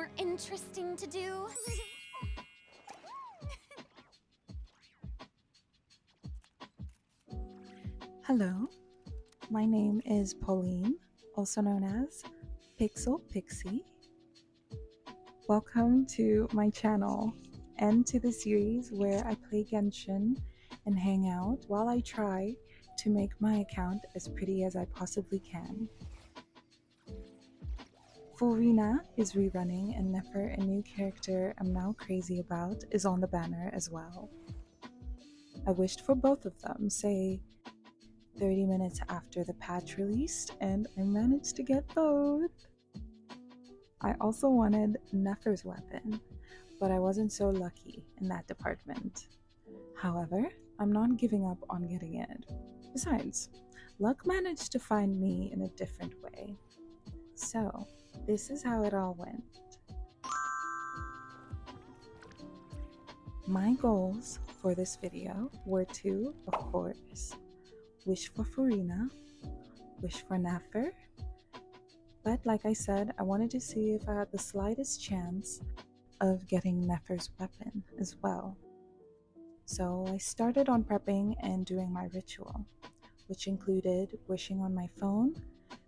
more interesting to do. Hello, my name is Pauline, also known as Pixel Pixie. Welcome to my channel and to the series where I play Genshin and hang out while I try to make my account as pretty as I possibly can. Furina is rerunning, and Nefer, a new character I'm now crazy about, is on the banner as well. I wished for both of them, say 30 minutes after the patch released, and I managed to get both. I also wanted Nefer's weapon, but I wasn't so lucky in that department. However, I'm not giving up on getting it. Besides, luck managed to find me in a different way. So, this is how it all went. My goals for this video were to, of course, wish for Furina, wish for Nefer, but like I said, I wanted to see if I had the slightest chance of getting Nefer's weapon as well. So I started on prepping and doing my ritual, which included wishing on my phone,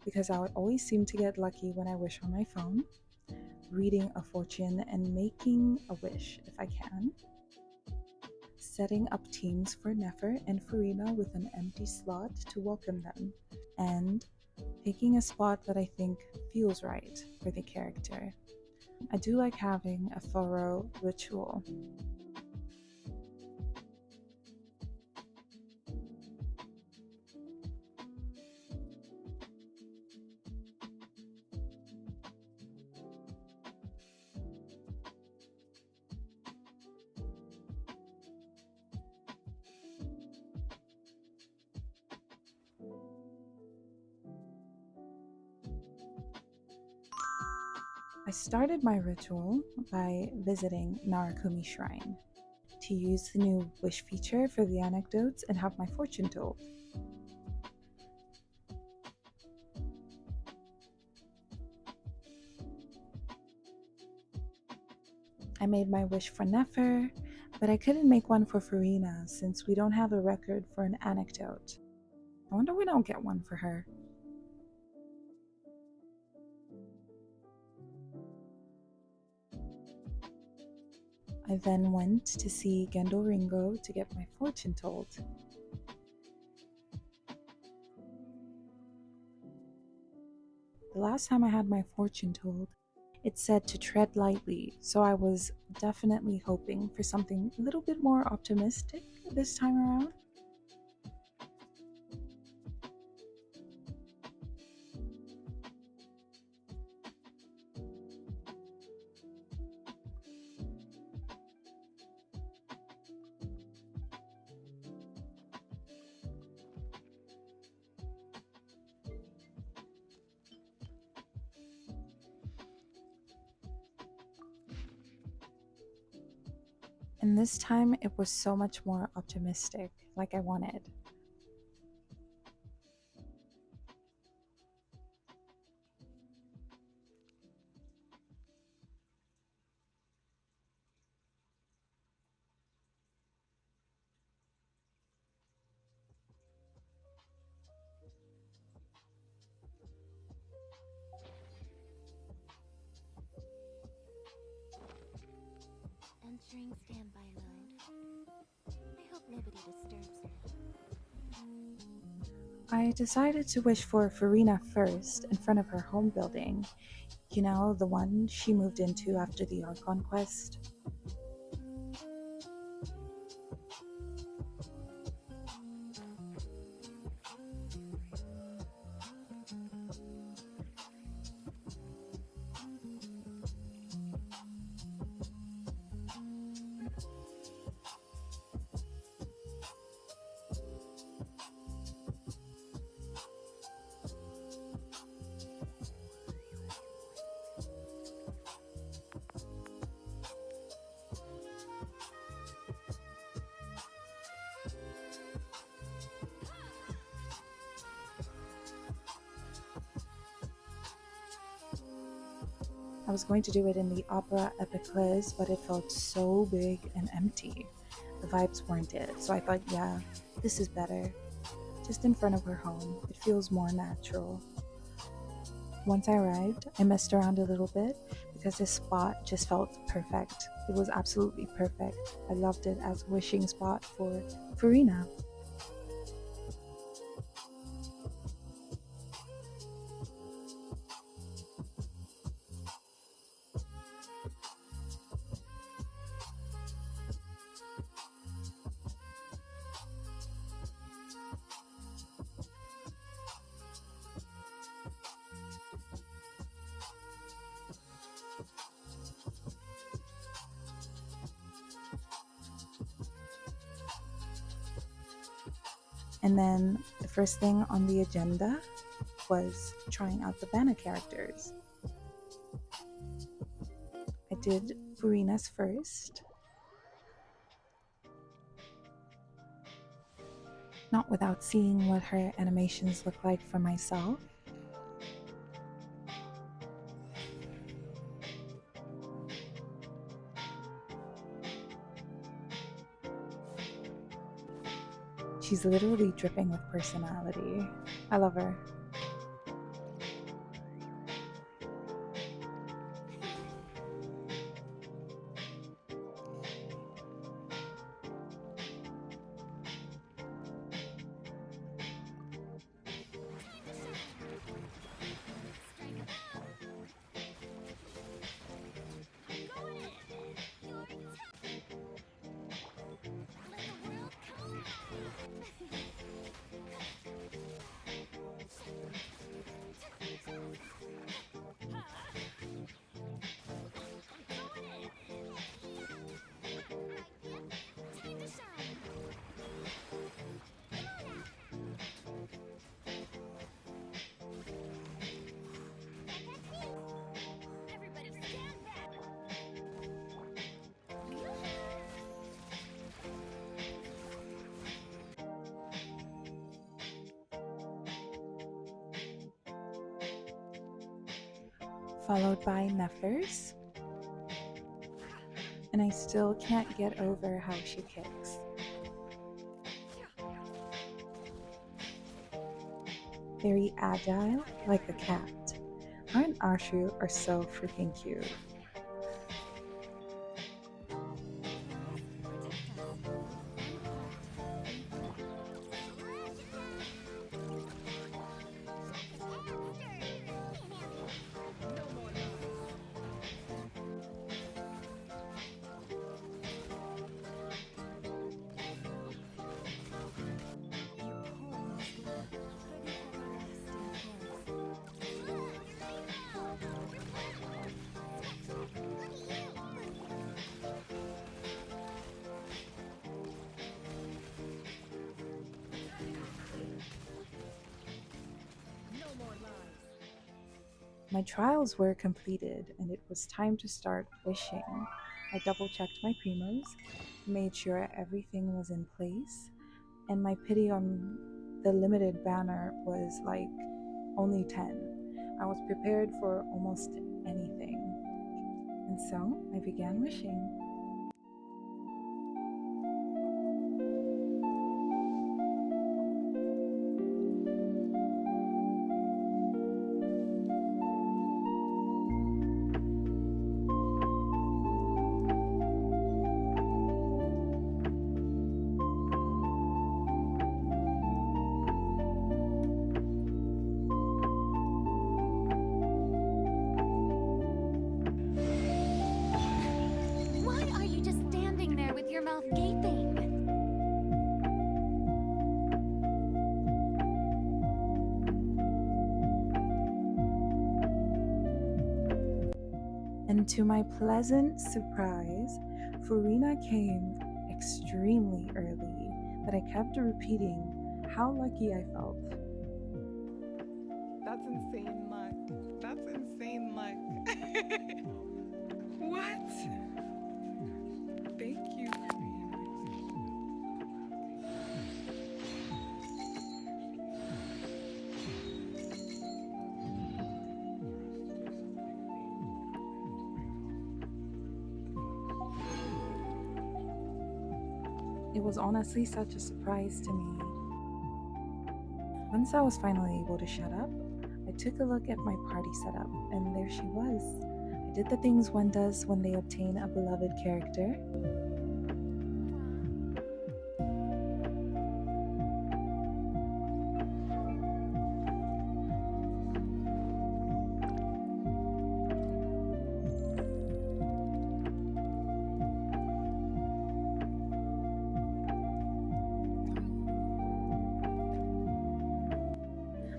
because I would always seem to get lucky when I wish on my phone, reading a fortune and making a wish if I can, setting up teams for Nefer and Furina with an empty slot to welcome them, and picking a spot that I think feels right for the character. I do like having a thorough ritual. I started my ritual by visiting Narakumi Shrine to use the new wish feature for the anecdotes and have my fortune told. I made my wish for Nefer, but I couldn't make one for Furina since we don't have a record for an anecdote. I wonder we don't get one for her. I then went to see Gendo Ringo to get my fortune told. The last time I had my fortune told, it said to tread lightly, so I was definitely hoping for something a little bit more optimistic this time around. And this time it was so much more optimistic, like I wanted. Entering standby mode. I hope nobody disturbs her. I decided to wish for Furina first in front of her home building. You know, the one she moved into after the Archon quest. I was going to do it in the Opera Epicles, but it felt so big and empty. The vibes weren't it, so I thought, yeah, this is better. Just in front of her home, it feels more natural. Once I arrived, I messed around a little bit because this spot just felt perfect. It was absolutely perfect. I loved it as a wishing spot for Furina. And then the first thing on the agenda was trying out the Banner characters. I did Furina's first. Not without seeing what her animations look like for myself. She's literally dripping with personality. I love her. Followed by Nefer's. And I still can't get over how she kicks. Very agile, like a cat. Her and Ashu are so freaking cute. My trials were completed and it was time to start wishing. I double checked my primos, made sure everything was in place, and my pity on the limited banner was like only 10. I was prepared for almost anything. And so I began wishing. Why are you just standing there with your mouth gaping? And to my pleasant surprise, Furina came extremely early, but I kept repeating how lucky I felt. That's insane luck. That's insane luck. What? Thank you. It was honestly such a surprise to me. Once I was finally able to shut up, I took a look at my party setup, and there she was. I did the things one does when they obtain a beloved character.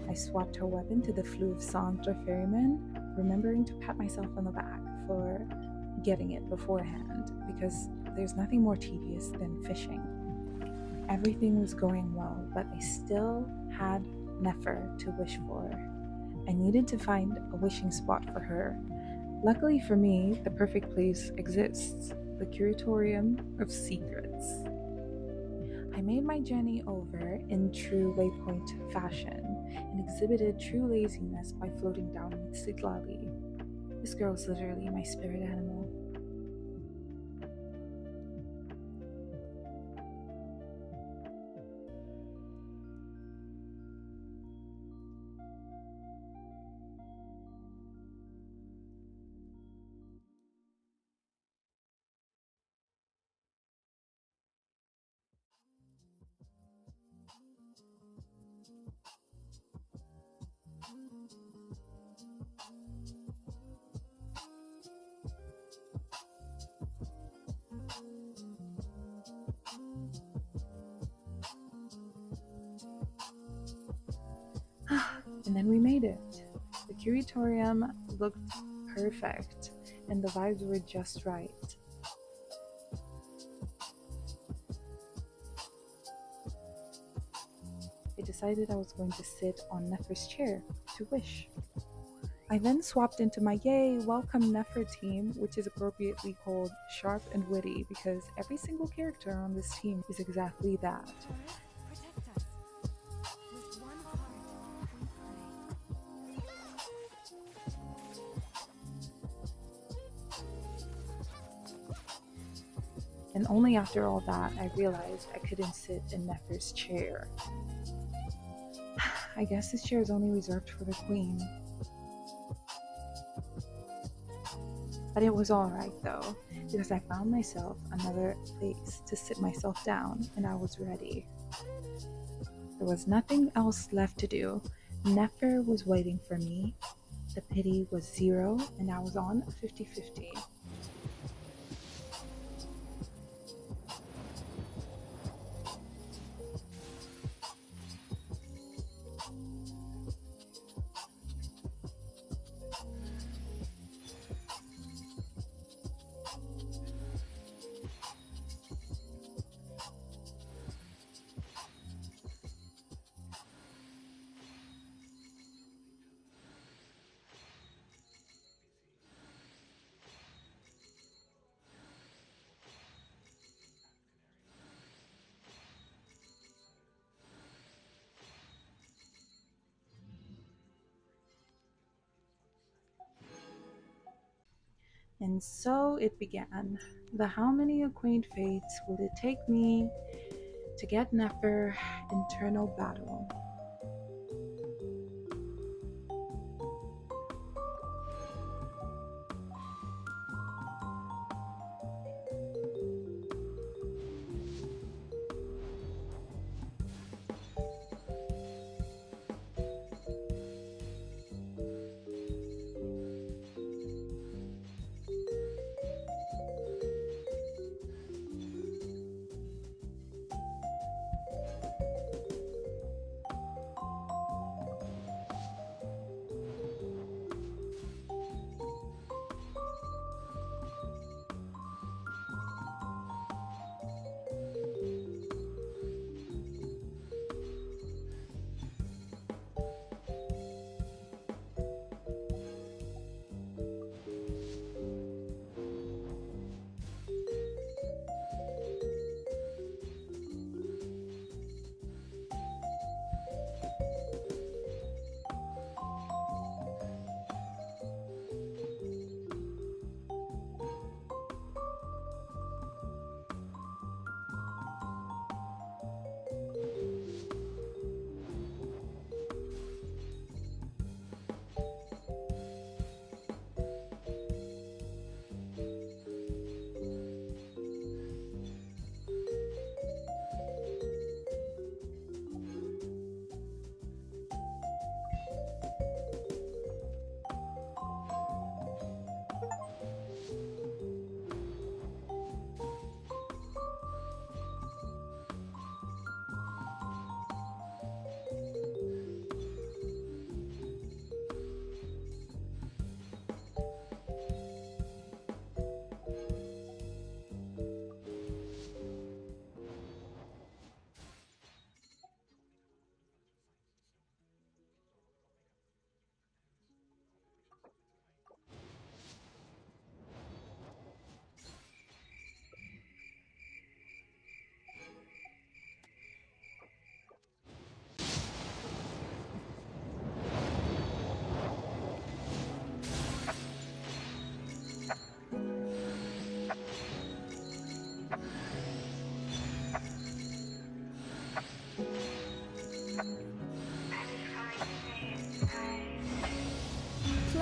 I swapped her weapon to the fleuve centre ferryman, remembering to pat myself on the back for getting it beforehand, because there's nothing more tedious than fishing. Everything was going well, but I still had Nefer to wish for. I needed to find a wishing spot for her. Luckily for me, the perfect place exists, the Curatorium of Secrets. I made my journey over in true waypoint fashion and exhibited true laziness by floating down with Siglali. This girl's literally my spirit animal. And then we made it. The curatorium looked perfect, and the vibes were just right. I decided I was going to sit on Nefer's chair to wish. I then swapped into my Yay Welcome Nefer team, which is appropriately called Sharp and Witty because every single character on this team is exactly that. Protect us. With one heart, we pray. And only after all that, I realized I couldn't sit in Nefer's chair. I guess this chair is only reserved for the queen. But it was alright though, because I found myself another place to sit myself down, and I was ready. There was nothing else left to do. Nefer was waiting for me. The pity was 0, and I was on 50-50. And so it began. The how many acquaint fates will it take me to get Nefer internal battle?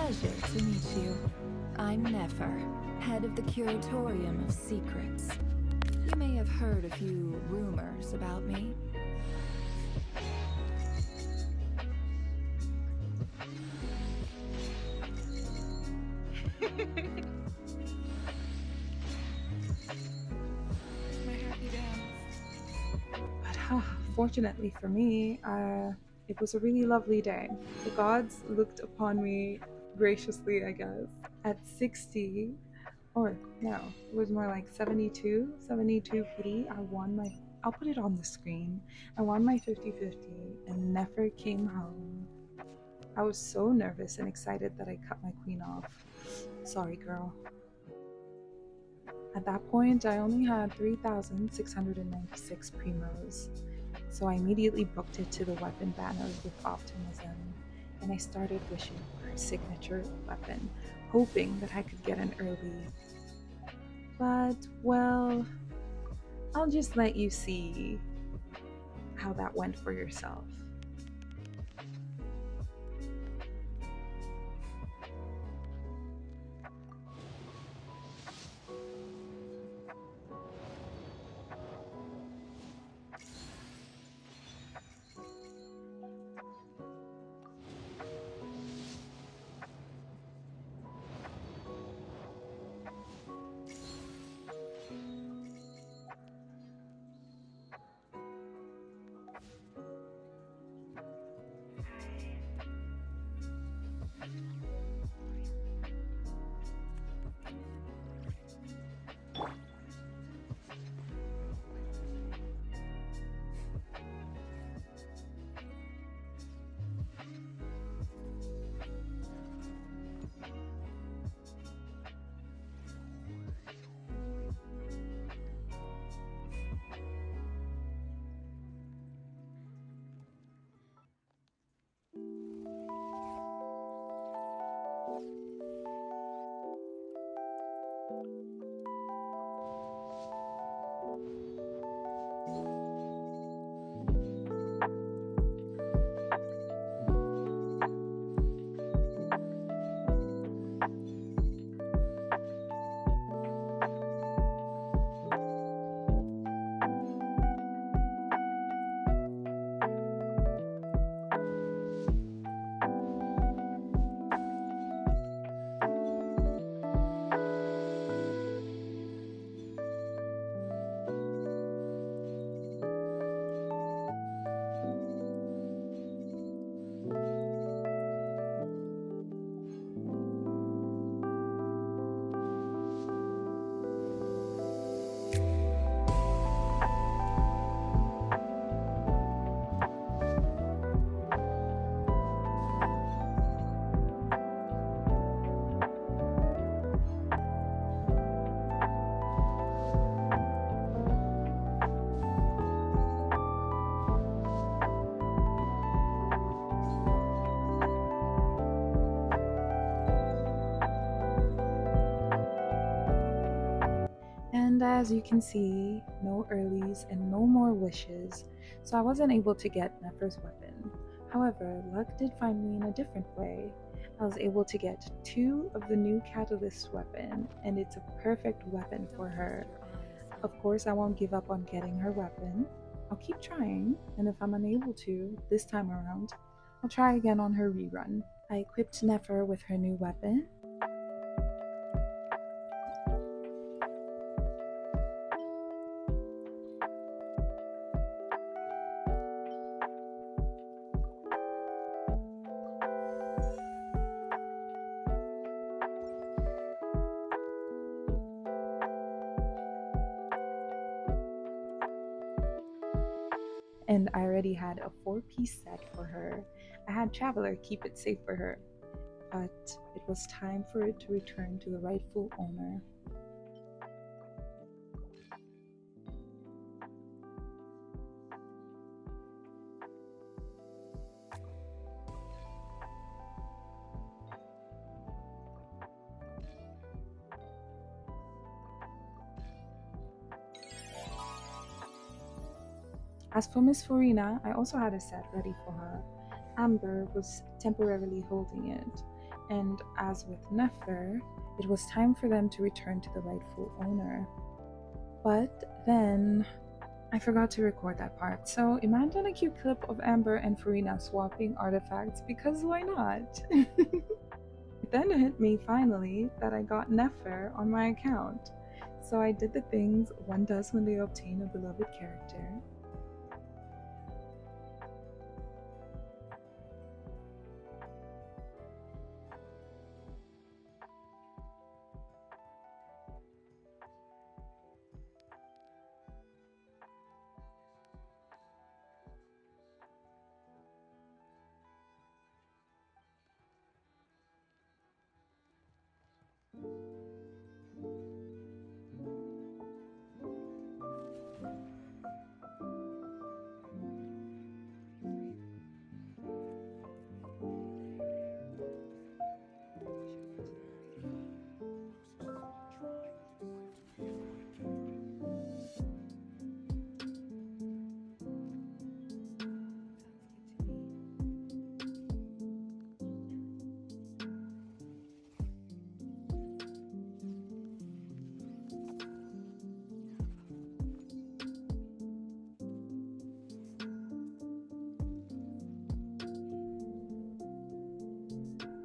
pleasure to meet you. I'm Nefer, head of the Curatorium of Secrets. You may have heard a few rumors about me. My happy dance. But fortunately for me, it was a really lovely day. The gods looked upon me graciously, I guess. At 60, or no, it was more like 72 pity, I'll put it on the screen. I won my 50-50 and Nefer came home. I was so nervous and excited that I cut my queen off. Sorry, girl. At that point, I only had 3,696 primos, so I immediately booked it to the weapon banner with optimism, and I started wishing for her signature weapon, hoping that I could get an early. But, well, I'll just let you see how that went for yourself. And as you can see, no earlies and no more wishes, so I wasn't able to get Nefer's weapon. However, luck did find me in a different way. I was able to get 2 of the new catalyst weapon, and it's a perfect weapon for her. Of course, I won't give up on getting her weapon. I'll keep trying, and if I'm unable to this time around, I'll try again on her rerun. I equipped Nefer with her new weapon. And I already had a 4-piece set for her. I had Traveler keep it safe for her, but it was time for it to return to the rightful owner. As for Miss Furina, I also had a set ready for her. Amber was temporarily holding it, And as with Nefer, it was time for them to return to the rightful owner. But then I forgot to record that part, so imagine a cute clip of Amber and Furina swapping artifacts, because why not? Then it hit me finally that I got Nefer on my account. So I did the things one does when they obtain a beloved character.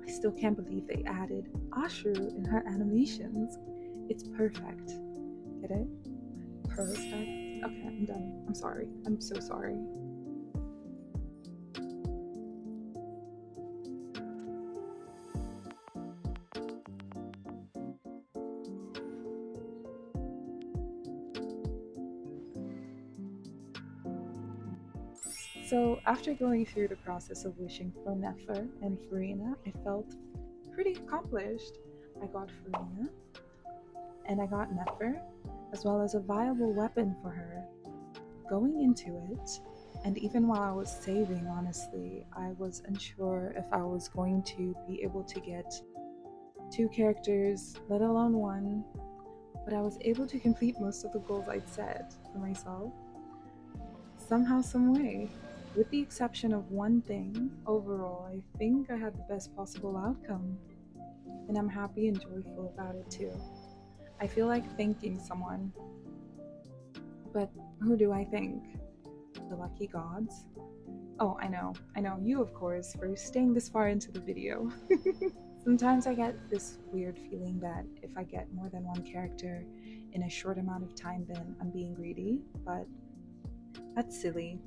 I still can't believe they added Ashu in her animations. It's perfect. Get it? Perfect. Okay, I'm done. I'm sorry. I'm so sorry. So after going through the process of wishing for Nefer and Furina, I felt pretty accomplished. I got Furina and I got Nefer, as well as a viable weapon for her. Going into it, and even while I was saving, honestly, I was unsure if I was going to be able to get 2 characters, let alone 1, but I was able to complete most of the goals I'd set for myself. Somehow, some way. With the exception of one thing, overall, I think I had the best possible outcome. And I'm happy and joyful about it too. I feel like thanking someone. But who do I thank? The lucky gods? Oh, I know, you of course, for staying this far into the video. Sometimes I get this weird feeling that if I get more than 1 character in a short amount of time, then I'm being greedy, but that's silly.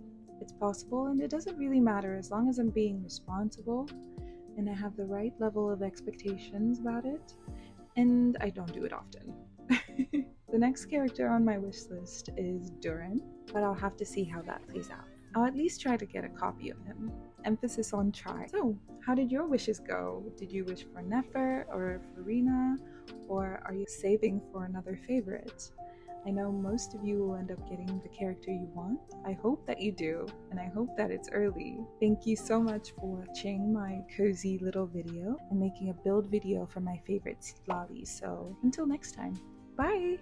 It's possible, and it doesn't really matter as long as I'm being responsible and I have the right level of expectations about it, and I don't do it often. The next character on my wish list is Duran, but I'll have to see how that plays out. I'll at least try to get a copy of him. Emphasis on try. So, how did your wishes go? Did you wish for Nefer or Furina, or are you saving for another favorite? I know most of you will end up getting the character you want. I hope that you do, and I hope that it's early. Thank you so much for watching my cozy little video and making a build video for my favorite Citlali. So until next time, bye!